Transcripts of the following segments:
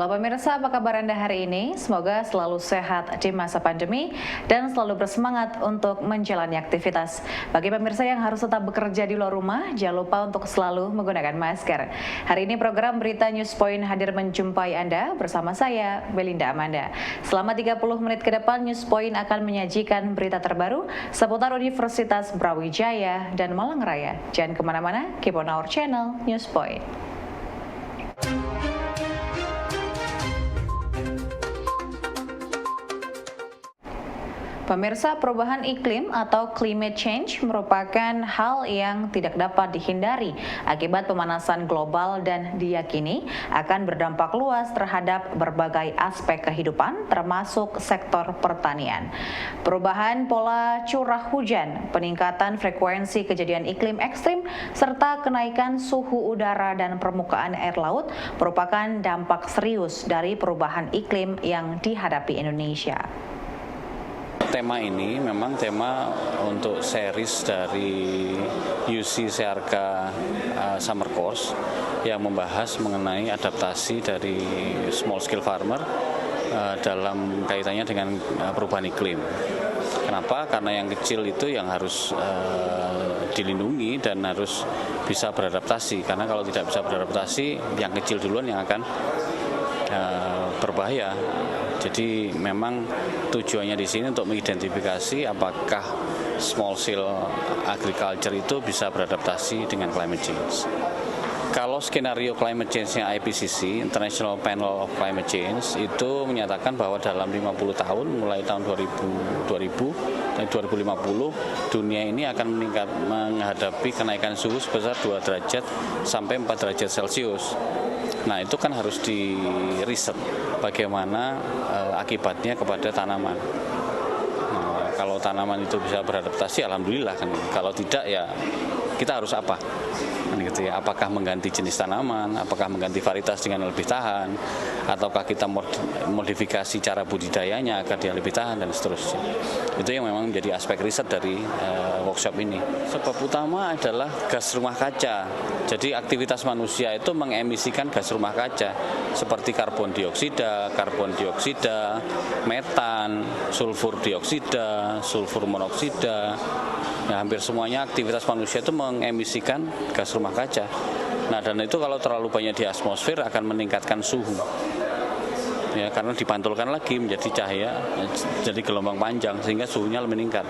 Halo pemirsa, apa kabar Anda hari ini? Semoga selalu sehat di masa pandemi dan selalu bersemangat untuk menjalani aktivitas. Bagi pemirsa yang harus tetap bekerja di luar rumah, jangan lupa untuk selalu menggunakan masker. Hari ini program Berita News Point hadir menjumpai Anda bersama saya, Belinda Amanda. Selama 30 menit ke depan, News Point akan menyajikan berita terbaru seputar Universitas Brawijaya dan Malang Raya. Jangan kemana-mana, keep on our channel, News Point. Pemirsa, perubahan iklim atau climate change merupakan hal yang tidak dapat dihindari akibat pemanasan global dan diyakini akan berdampak luas terhadap berbagai aspek kehidupan termasuk sektor pertanian. Perubahan pola curah hujan, peningkatan frekuensi kejadian iklim ekstrim, serta kenaikan suhu udara dan permukaan air laut merupakan dampak serius dari perubahan iklim yang dihadapi Indonesia. Tema ini memang tema untuk series dari UC Searca Summer Course yang membahas mengenai adaptasi dari small scale farmer dalam kaitannya dengan perubahan iklim. Kenapa? Karena yang kecil itu yang harus dilindungi dan harus bisa beradaptasi. Karena kalau tidak bisa beradaptasi, yang kecil duluan yang akan berbahaya. Jadi memang tujuannya di sini untuk mengidentifikasi apakah small scale agriculture itu bisa beradaptasi dengan climate change. Kalau skenario climate change-nya IPCC, International Panel of Climate Change, itu menyatakan bahwa dalam 50 tahun, mulai tahun 2000 dan 2050, dunia ini akan menghadapi kenaikan suhu sebesar 2 derajat sampai 4 derajat Celcius. Nah, itu kan harus di-riset bagaimana akibatnya kepada tanaman. Nah, kalau tanaman itu bisa beradaptasi, alhamdulillah kan. Kalau tidak, ya kita harus apa? Gitu ya. Apakah mengganti jenis tanaman, apakah mengganti varietas dengan lebih tahan, ataukah kita modifikasi cara budidayanya agar dia lebih tahan dan seterusnya. Itu yang memang menjadi aspek riset dari workshop ini. Sebab utama adalah gas rumah kaca. Jadi aktivitas manusia itu mengemisikan gas rumah kaca seperti karbon dioksida, metan, sulfur dioksida, sulfur monoksida. Nah, hampir semuanya aktivitas manusia itu mengemisikan gas rumah kaca. Nah, dan itu kalau terlalu banyak di atmosfer akan meningkatkan suhu. Ya, karena dipantulkan lagi menjadi cahaya, jadi gelombang panjang sehingga suhunya meningkat.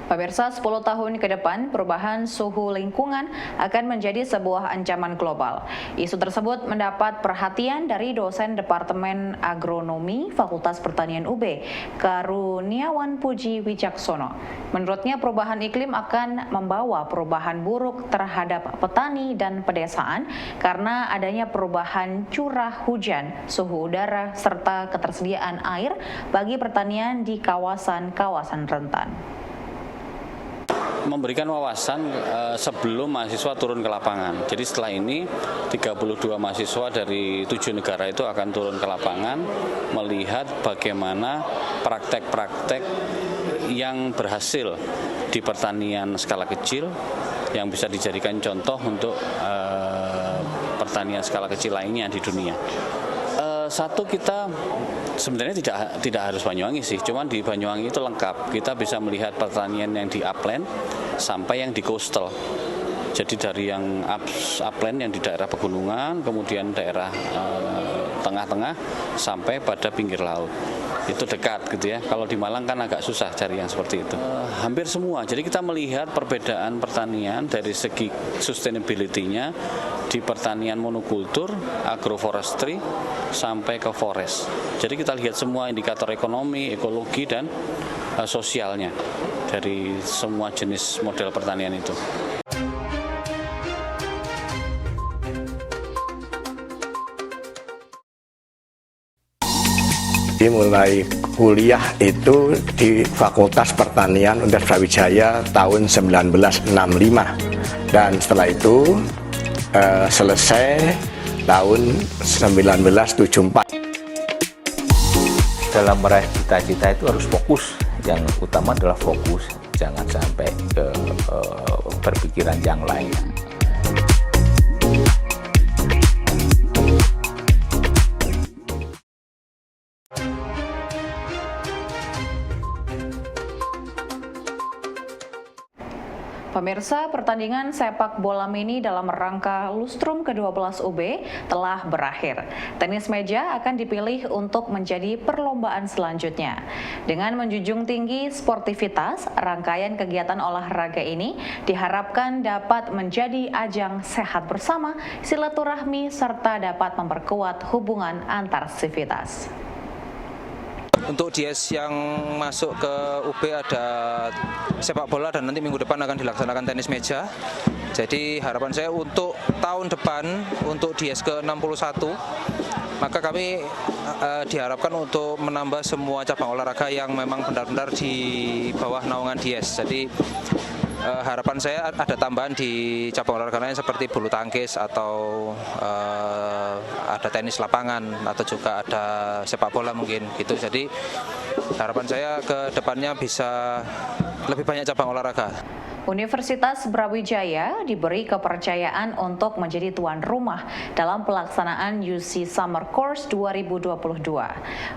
Pemirsa, 10 tahun ke depan, perubahan suhu lingkungan akan menjadi sebuah ancaman global. Isu tersebut mendapat perhatian dari dosen Departemen Agronomi Fakultas Pertanian UB, Karuniawan Puji Wicaksono. Menurutnya, perubahan iklim akan membawa perubahan buruk terhadap petani dan pedesaan karena adanya perubahan curah hujan, suhu udara, serta ketersediaan air bagi pertanian di kawasan-kawasan rentan. Memberikan wawasan sebelum mahasiswa turun ke lapangan. Jadi setelah ini 32 mahasiswa dari 7 negara itu akan turun ke lapangan melihat bagaimana praktek-praktek yang berhasil di pertanian skala kecil yang bisa dijadikan contoh untuk pertanian skala kecil lainnya di dunia. Satu, kita sebenarnya tidak harus Banyuwangi sih, cuman di Banyuwangi itu lengkap. Kita bisa melihat pertanian yang di upland sampai yang di coastal. Jadi dari yang upland yang di daerah pegunungan, kemudian daerah tengah-tengah sampai pada pinggir laut. Itu dekat gitu ya. Kalau di Malang kan agak susah cari yang seperti itu. Hampir semua. Jadi kita melihat perbedaan pertanian dari segi sustainability-nya di pertanian monokultur, agroforestry, sampai ke forest. Jadi kita lihat semua indikator ekonomi, ekologi, dan sosialnya dari semua jenis model pertanian itu. Mulai kuliah itu di Fakultas Pertanian Universitas Brawijaya tahun 1965 dan setelah itu selesai tahun 1974. Dalam meraih cita-cita itu harus fokus, yang utama adalah fokus, jangan sampai ke berpikiran yang lain. Pemirsa, pertandingan sepak bola mini dalam rangka Lustrum ke-12 UB telah berakhir. Tenis meja akan dipilih untuk menjadi perlombaan selanjutnya. Dengan menjunjung tinggi sportivitas, rangkaian kegiatan olahraga ini diharapkan dapat menjadi ajang sehat bersama, silaturahmi, serta dapat memperkuat hubungan antar sivitas. Untuk DS yang masuk ke UB ada sepak bola dan nanti minggu depan akan dilaksanakan tenis meja. Jadi harapan saya untuk tahun depan untuk DS ke-61 maka kami diharapkan untuk menambah semua cabang olahraga yang memang benar-benar di bawah naungan DS. Jadi harapan saya ada tambahan di cabang olahraga lain seperti bulu tangkis atau ada tenis lapangan atau juga ada sepak bola mungkin gitu. Jadi harapan saya ke depannya bisa lebih banyak cabang olahraga. Universitas Brawijaya diberi kepercayaan untuk menjadi tuan rumah dalam pelaksanaan UC Summer Course 2022.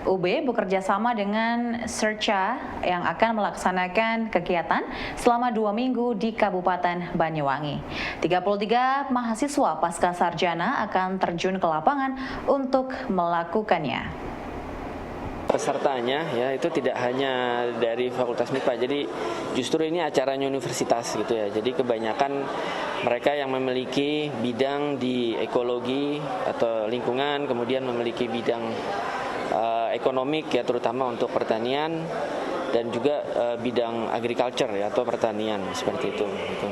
UB bekerja sama dengan Serca yang akan melaksanakan kegiatan selama 2 minggu di Kabupaten Banyuwangi. 33 mahasiswa pasca sarjana akan terjun ke lapangan untuk melakukannya. Pesertanya ya itu tidak hanya dari Fakultas MIPA, jadi justru ini acaranya universitas gitu ya. Jadi kebanyakan mereka yang memiliki bidang di ekologi atau lingkungan, kemudian memiliki bidang ekonomik ya, terutama untuk pertanian dan juga bidang agriculture ya atau pertanian seperti itu. Gitu.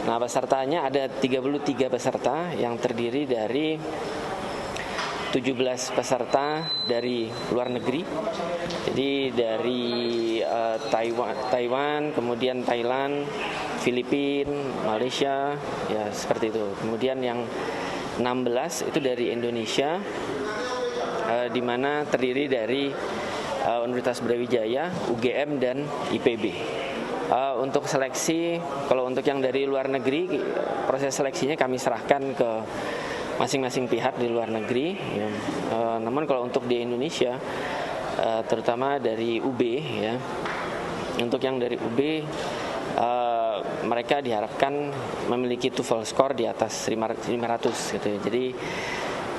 Nah pesertanya ada 33 peserta yang terdiri dari 17 peserta dari luar negeri, jadi dari Taiwan, kemudian Thailand, Filipina, Malaysia, ya seperti itu. Kemudian yang 16 itu dari Indonesia, di mana terdiri dari Universitas Brawijaya, UGM, dan IPB. Untuk seleksi, kalau untuk yang dari luar negeri, proses seleksinya kami serahkan ke masing-masing pihak di luar negeri ya. Namun kalau untuk di Indonesia terutama dari UB ya, untuk yang dari UB mereka diharapkan memiliki TOEFL score di atas 500 gitu ya. Jadi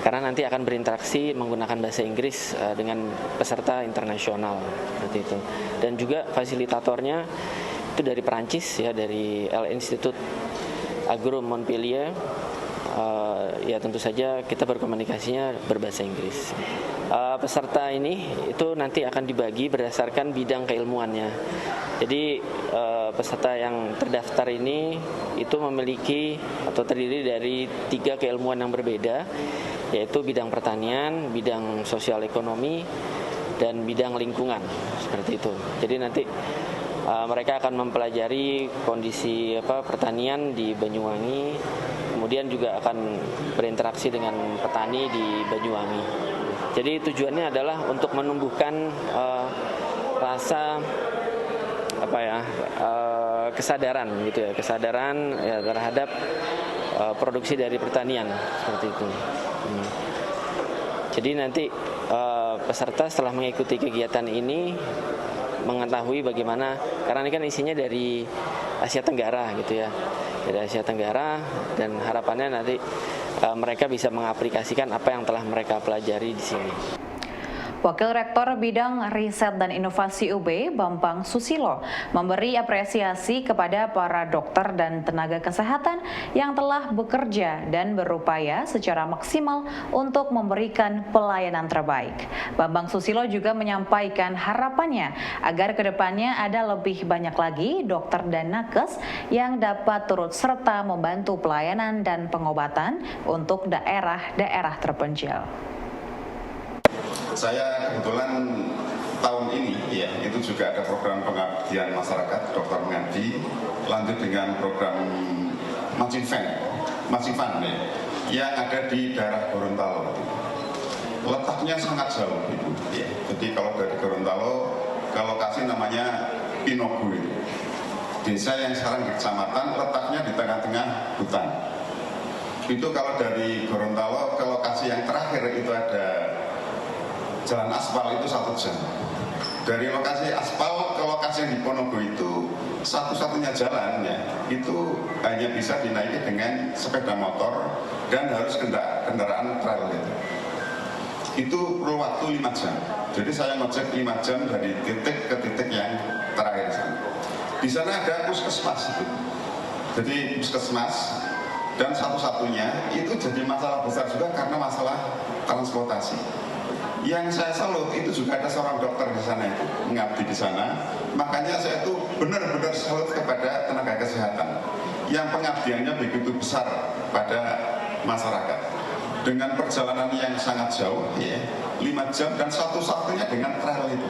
karena nanti akan berinteraksi menggunakan bahasa Inggris dengan peserta internasional seperti itu. Dan juga fasilitatornya itu dari Perancis ya, dari L'Institut Agro Montpellier. Ya tentu saja kita berkomunikasinya berbahasa Inggris. Peserta ini itu nanti akan dibagi berdasarkan bidang keilmuannya. Jadi peserta yang terdaftar ini itu memiliki atau terdiri dari 3 keilmuan yang berbeda, yaitu bidang pertanian, bidang sosial ekonomi, dan bidang lingkungan seperti itu. Jadi nanti mereka akan mempelajari kondisi pertanian di Banyuwangi, kemudian juga akan berinteraksi dengan petani di Banyuwangi. Jadi tujuannya adalah untuk menumbuhkan rasa kesadaran gitu ya, kesadaran ya, terhadap produksi dari pertanian seperti itu. Jadi nanti peserta setelah mengikuti kegiatan ini mengetahui bagaimana, karena ini kan isinya dari Asia Tenggara gitu ya, dari Asia Tenggara, dan harapannya nanti mereka bisa mengaplikasikan apa yang telah mereka pelajari di sini. Wakil Rektor Bidang Riset dan Inovasi UB, Bambang Susilo, memberi apresiasi kepada para dokter dan tenaga kesehatan yang telah bekerja dan berupaya secara maksimal untuk memberikan pelayanan terbaik. Bambang Susilo juga menyampaikan harapannya agar kedepannya ada lebih banyak lagi dokter dan nakes yang dapat turut serta membantu pelayanan dan pengobatan untuk daerah-daerah terpencil. Saya kebetulan tahun ini ya itu juga ada program pengabdian masyarakat dokter mengabdi, lanjut dengan program Matching Fund ya, yang ada di daerah Gorontalo. Letaknya sangat jauh itu ya. Jadi kalau dari Gorontalo ke lokasi namanya Pinogu itu. Desa yang sekarang di kecamatan, letaknya di tengah-tengah hutan. Itu kalau dari Gorontalo ke lokasi yang terakhir itu ada jalan aspal itu 1 jam. Dari lokasi aspal ke satu lokasi yang di Ponorogo itu satu-satunya jalan ya, itu hanya bisa dinaiki dengan sepeda motor dan harus kendaraan trail itu. Itu perlu waktu 5 jam. Jadi saya ngojek 5 jam dari titik ke titik yang terakhir sana. Di sana ada puskesmas itu. Jadi puskesmas dan satu-satunya itu jadi masalah besar juga karena masalah transportasi. Yang saya salut itu juga ada seorang dokter di sana itu mengabdi di sana. Makanya saya itu benar-benar salut kepada tenaga kesehatan yang pengabdiannya begitu besar pada masyarakat. Dengan perjalanan yang sangat jauh, ya, 5 jam dan satu-satunya dengan trail itu.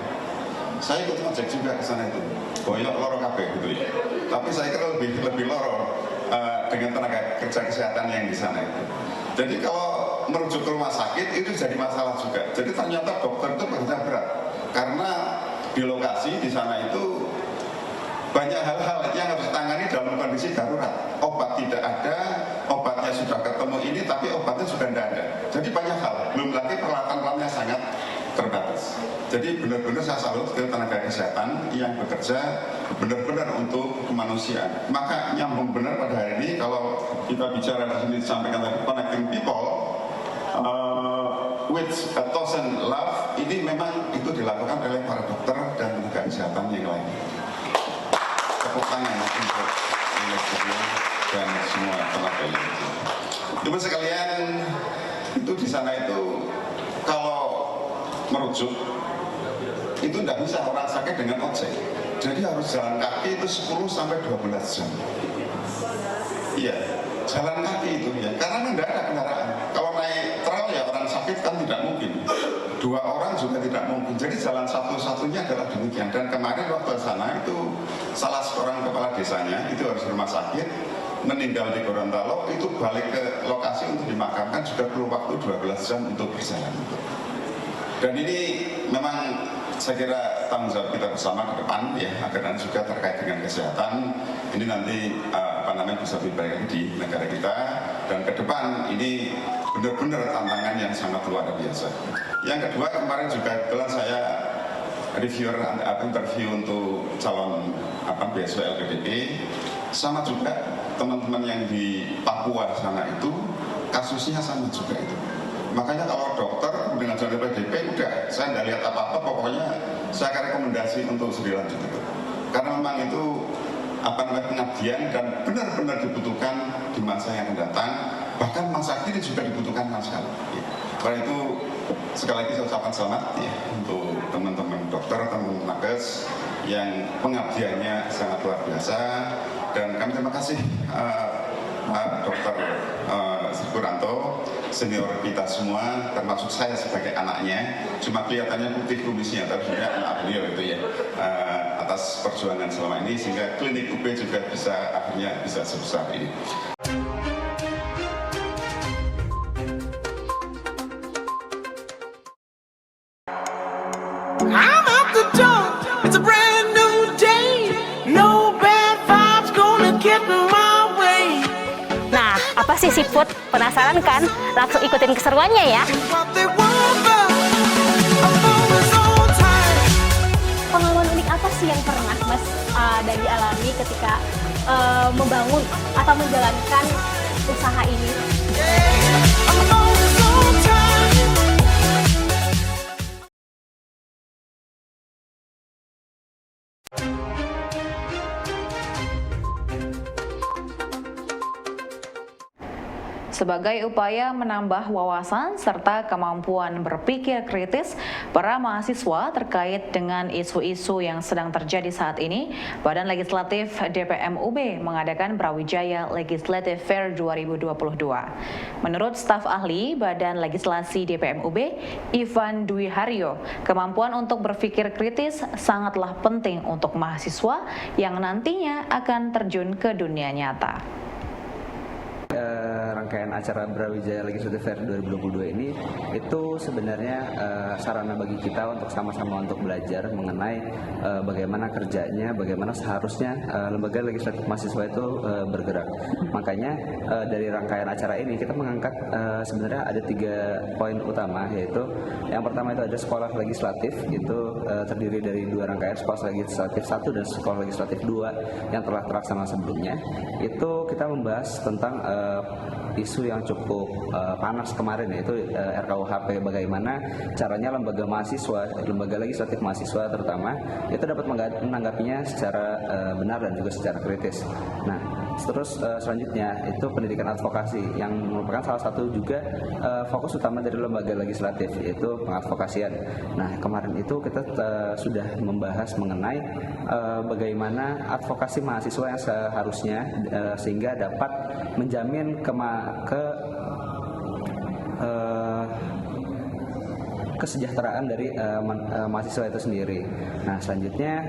Saya ikut ngojek juga ke sana itu, boyok loro kabeh gitu ya. Tapi saya kira lebih loro dengan tenaga kerja kesehatan yang di sana itu. Jadi kalau merujuk ke rumah sakit itu jadi masalah juga. Jadi ternyata dokter itu bekerja berat karena di lokasi di sana itu banyak hal-hal yang harus ditangani dalam kondisi darurat. Obat tidak ada, obatnya sudah ketemu ini, tapi obatnya sudah tidak ada. Jadi banyak hal, belum lagi peralatan-peralatannya sangat terbatas. Jadi benar-benar saya salut ke tenaga kesehatan yang bekerja benar-benar untuk kemanusiaan. Maka nyambung benar pada hari ini kalau kita bicara di sini disampaikan tadi connecting people with a thousand love, ini memang itu dilakukan oleh para dokter dan tenaga kesehatan yang lain. Tepuk tangan untuk dan semua tenaga yang itu. Cuma sekalian itu di sana itu kalau merujuk itu tidak bisa orang sakit dengan ojek. Jadi harus jalan kaki itu 10 sampai 12 jam. Iya, jalan kaki itu ya, karena tidak ada kendaraan. Kalau naik trail ya orang sakit kan tidak mungkin. 2 orang juga tidak mungkin. Jadi jalan satu-satunya adalah demikian. Dan kemarin waktu sana itu salah seorang kepala desanya itu harus rumah sakit, meninggal di Gorontalo, itu balik ke lokasi untuk dimakamkan juga perlu waktu 12 jam untuk berjalan. Dan ini memang saya kira tanggung jawab kita bersama ke depan ya, agar nanti juga terkait dengan kesehatan ini nanti bisa lebih baik lagi di negara kita, dan ke depan ini benar-benar tantangan yang sangat luar biasa. Yang kedua, kemarin juga kebetulan saya interview untuk calon beasiswa LPDP, sama juga teman-teman yang di Papua sana itu kasusnya sama juga itu. Makanya kalau dokter dengan jalur PDP udah saya nggak lihat apa-apa, pokoknya saya akan rekomendasi untuk lanjut itu. Karena memang itu pengabdian dan benar-benar dibutuhkan di masa yang akan datang, bahkan masa kini juga dibutuhkan sekali. Karena itu sekali lagi saya ucapkan selamat ya untuk teman-teman dokter, teman-teman nakes yang pengabdiannya sangat luar biasa, dan kami terima kasih Pak Dr. Sukuranto, senior kita semua, termasuk saya sebagai anaknya, cuma kelihatannya putih kumisnya, tapi sebenarnya anak beliau itu ya, atas perjuangan selama ini sehingga klinik UB juga akhirnya bisa sebesar ini. I'm out the door, it's a brand new day, no bad vibes gonna get my way. Nah, apa sih seafood? Penasaran kan? Langsung ikutin keseruannya ya. Pengalaman unik apa sih yang pernah Mas Dadi alami ketika membangun atau menjalankan usaha ini? Sebagai upaya menambah wawasan serta kemampuan berpikir kritis para mahasiswa terkait dengan isu-isu yang sedang terjadi saat ini, Badan Legislatif DPM UB mengadakan Brawijaya Legislative Fair 2022. Menurut staf ahli Badan Legislasi DPM UB, Ivan Dwi Haryo, kemampuan untuk berpikir kritis sangatlah penting untuk mahasiswa yang nantinya akan terjun ke dunia nyata. Rangkaian acara Brawijaya Legislative Fair 2022 ini itu sebenarnya sarana bagi kita untuk sama-sama untuk belajar mengenai bagaimana kerjanya, bagaimana seharusnya lembaga legislatif mahasiswa itu bergerak. Makanya dari rangkaian acara ini kita mengangkat sebenarnya ada 3 poin utama, yaitu yang pertama itu ada sekolah legislatif, itu terdiri dari 2 rangkaian, sekolah legislatif 1 dan sekolah legislatif 2 yang telah terlaksana sebelumnya. Itu kita membahas tentang isu yang cukup panas kemarin, yaitu RKUHP, bagaimana caranya lembaga mahasiswa, lembaga legislatif mahasiswa terutama itu dapat menanggapinya secara benar dan juga secara kritis. Nah, terus selanjutnya itu pendidikan advokasi yang merupakan salah satu juga fokus utama dari lembaga legislatif, yaitu pengadvokasian. Nah, kemarin itu kita sudah membahas mengenai bagaimana advokasi mahasiswa yang seharusnya sehingga dapat menjamin kesejahteraan dari mahasiswa itu sendiri. Nah, selanjutnya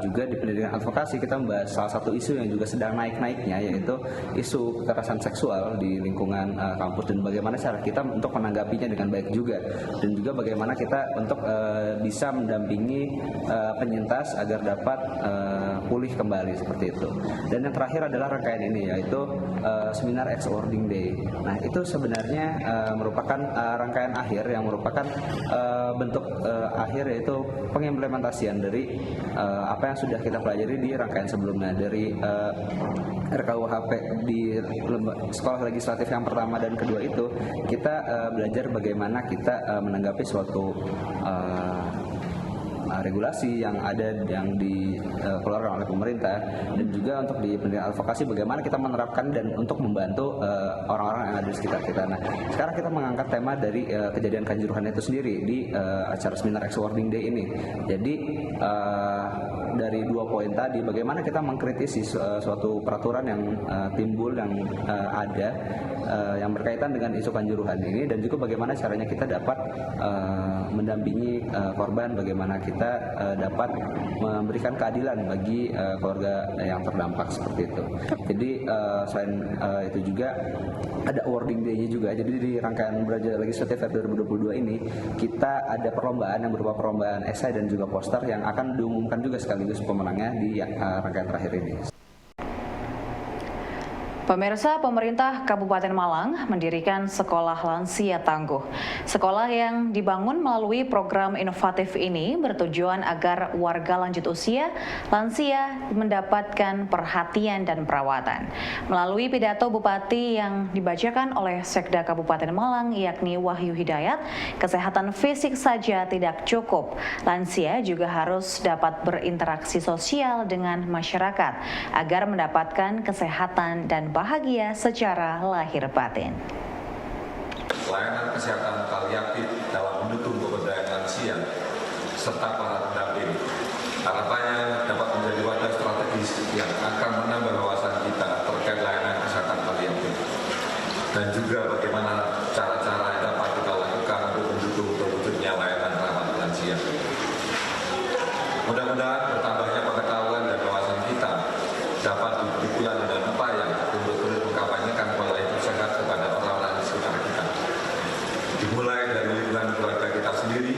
juga di pendidikan advokasi kita membahas salah satu isu yang juga sedang naik-naiknya, yaitu isu kekerasan seksual di lingkungan kampus dan bagaimana cara kita untuk menanggapinya dengan baik juga, dan juga bagaimana kita untuk bisa mendampingi penyintas agar dapat pulih kembali seperti itu. Dan yang terakhir adalah rangkaian ini, yaitu seminar Ex-Wording Day. Nah, itu sebenarnya merupakan rangkaian akhir yang merupakan bentuk akhir, yaitu pengimplementasian dari apa yang sudah kita pelajari di rangkaian sebelumnya dari RKUHP di sekolah legislatif yang pertama dan kedua. Itu kita belajar bagaimana kita menanggapi suatu regulasi yang ada yang dikeluarkan oleh pemerintah, dan juga untuk di pendidikan advokasi bagaimana kita menerapkan dan untuk membantu orang-orang yang ada di sekitar kita. Nah, sekarang kita mengangkat tema dari kejadian Kanjuruhan itu sendiri di acara seminar Ex-Wording Day ini. Jadi dari 2 poin tadi, bagaimana kita mengkritisi suatu peraturan yang timbul yang ada yang berkaitan dengan isu Kanjuruhan ini, dan juga bagaimana caranya kita dapat mendampingi korban, bagaimana kita dapat memberikan keadilan bagi keluarga yang terdampak seperti itu. Jadi selain itu juga ada awarding day-nya juga. Jadi di rangkaian Brawijaya Legislative Fair 2022 ini kita ada perlombaan yang berupa perlombaan esai dan juga poster yang akan diumumkan juga sekaligus pemenangnya di rangkaian terakhir ini. Pemirsa, pemerintah Kabupaten Malang mendirikan Sekolah Lansia Tangguh. Sekolah yang dibangun melalui program inovatif ini bertujuan agar warga lanjut usia lansia mendapatkan perhatian dan perawatan. Melalui pidato Bupati yang dibacakan oleh Sekda Kabupaten Malang, yakni Wahyu Hidayat, kesehatan fisik saja tidak cukup. Lansia juga harus dapat berinteraksi sosial dengan masyarakat agar mendapatkan kesehatan dan bahagia secara lahir batin. Layanan kesehatan paliatif dalam mendukung pemberdayaan lansia serta para pendamping harapannya dapat menjadi wadah strategis yang akan menambah wawasan kita terkait layanan kesehatan paliatif, dan juga bagaimana cara-cara yang dapat kita lakukan untuk mendukung terwujudnya layanan ramah lansia. Mudah-mudahan bertambahnya pengetahuan dan wawasan kita dapat diberi pula dengan upaya untuk terus mengkampanyekan pola hidup sehat kepada orang-orang di sekitar kita. Dimulai dari lingkungan keluarga kita sendiri,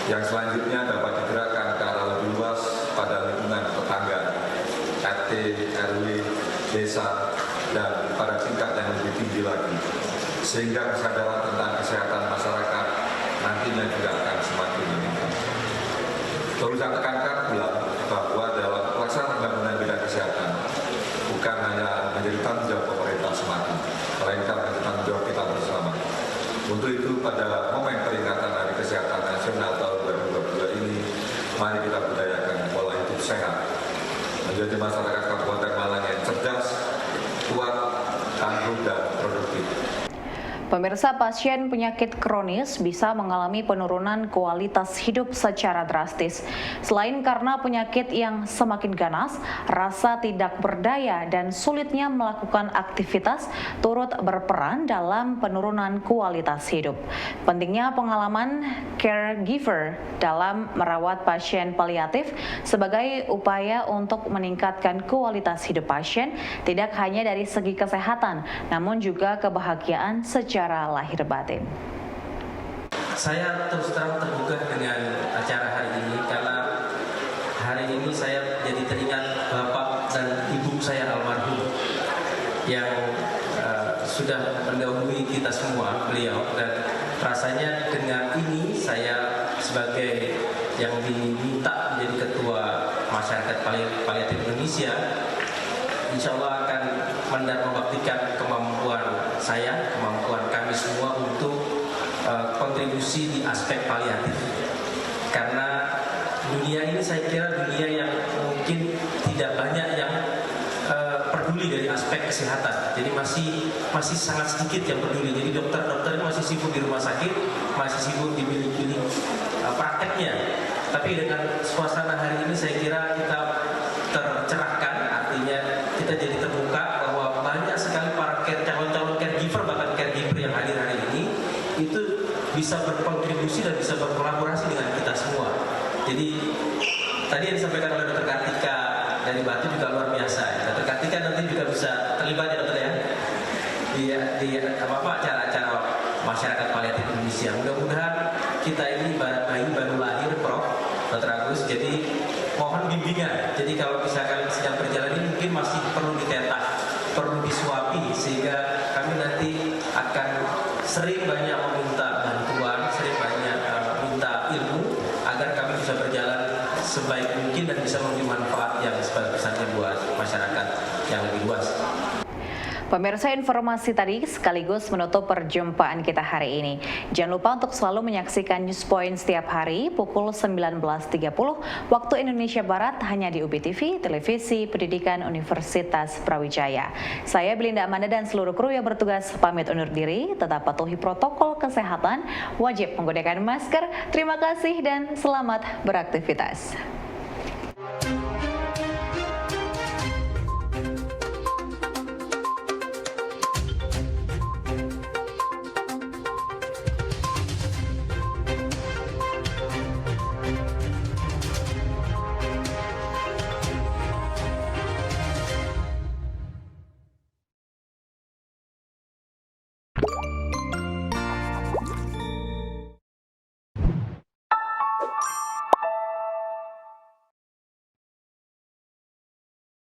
yang selanjutnya dapat digerakkan ke arah lebih luas pada lingkungan tetangga, RT, RW, desa, dan pada tingkat yang lebih tinggi lagi, sehingga kesadaran tentang kesehatan masyarakat nantinya juga akan semakin meningkat. Perlu saya tekankan pula bahwa dalam pelaksanaan pembangunan bidang kesehatan bukan hanya menjadi tanggung jawab pemerintah semata, melainkan menjadi tanggung jawab kita bersama. Untuk itu, pada momen peringatan Hari Kesehatan Nasional tahun 2022 ini, mari kita budayakan pola hidup sehat, menjadi masyarakat Kabupaten Malang yang cerdas, kuat, tangguh, dan produktif. Pemirsa, pasien penyakit kronis bisa mengalami penurunan kualitas hidup secara drastis. Selain karena penyakit yang semakin ganas, rasa tidak berdaya dan sulitnya melakukan aktivitas turut berperan dalam penurunan kualitas hidup. Pentingnya pengalaman caregiver dalam merawat pasien paliatif sebagai upaya untuk meningkatkan kualitas hidup pasien tidak hanya dari segi kesehatan, namun juga kebahagiaan secara lahir batin. Saya terus terang tergugah dengan acara hari ini karena hari ini saya jadi teringat bapak dan ibu saya almarhum yang sudah mendahului kita semua, beliau, dan rasanya dengan ini saya sebagai yang diminta menjadi ketua masyarakat paliatif Indonesia, insya Allah akan membuktikan kemampuan saya, kemampuan kami semua untuk kontribusi di aspek paliatif. Karena dunia ini saya kira dunia yang mungkin tidak banyak yang peduli dari aspek kesehatan. Jadi masih sangat sedikit yang peduli. Jadi dokter-dokter masih sibuk di rumah sakit, masih sibuk di bilik-bilik prakteknya. Tapi dengan suasana hari ini saya kira kita tercerahkan, artinya kita jadi terbuka bahwa banyak sekali para calon-calon caregiver, bahkan caregiver yang hadir hari ini itu bisa berkontribusi dan bisa berkolaborasi dengan kita semua. Jadi tadi yang disampaikan oleh Dr. Kartika dari Batu juga luar biasa. Dr. Kartika nanti juga bisa terlibat ya dokter ya di acara-acara masyarakat paliatif Indonesia. Mudah-mudahan kita ini bayi baru lahir, Prof. Dr. Agus. Jadi mohon bimbingan. Jadi kalau misalkan sedang berjalan ini mungkin masih perlu ditetak, perlu disuapi, sehingga kami nanti akan sering banyak meminta bantuan, sering banyak minta ilmu agar kami bisa berjalan sebaik mungkin dan bisa memberi manfaat yang sebesar-besarnya buat masyarakat yang lebih luas. Pemirsa, informasi tadi sekaligus menutup perjumpaan kita hari ini. Jangan lupa untuk selalu menyaksikan News Point setiap hari pukul 19.30 waktu Indonesia Barat hanya di UBI TV, Televisi Pendidikan Universitas Brawijaya. Saya Belinda Amanda dan seluruh kru yang bertugas pamit undur diri. Tetap patuhi protokol kesehatan, wajib menggunakan masker. Terima kasih dan selamat beraktivitas.